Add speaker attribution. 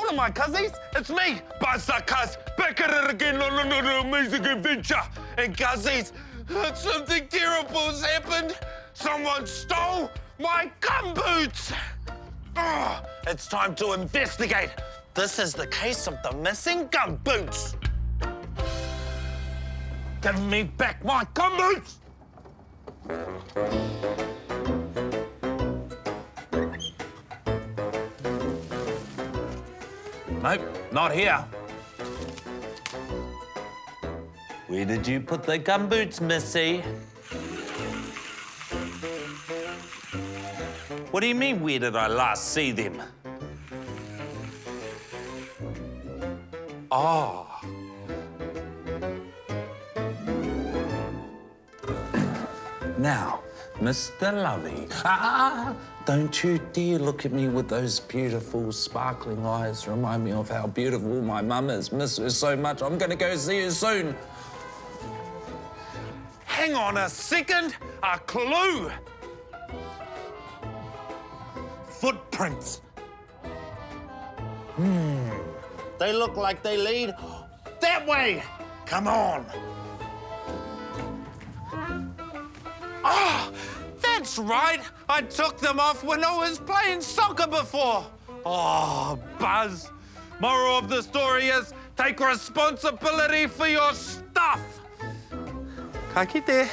Speaker 1: morning, my cuzzies. It's me, Buzz the Cuz, back at it again on another amazing adventure. And cuzzies, something terrible has happened. Someone stole my gumboots. Oh, it's time to investigate. This is the case of the missing gumboots. Give me back my gumboots. Nope, not here. Where did you put the gumboots, Missy? What do you mean, where did I last see them? Oh. Now, Mr. Lovey. Don't you dare look at me with those beautiful, sparkling eyes. Remind me of how beautiful my mum is. Miss her so much. I'm gonna go see her soon. Hang on a second. A clue. Footprints. They look like they lead that way. Come on. Ah, that's right. I took them off when I was playing soccer before. Oh, Buzz. Moral of the story is take responsibility for your stuff. Ka kite.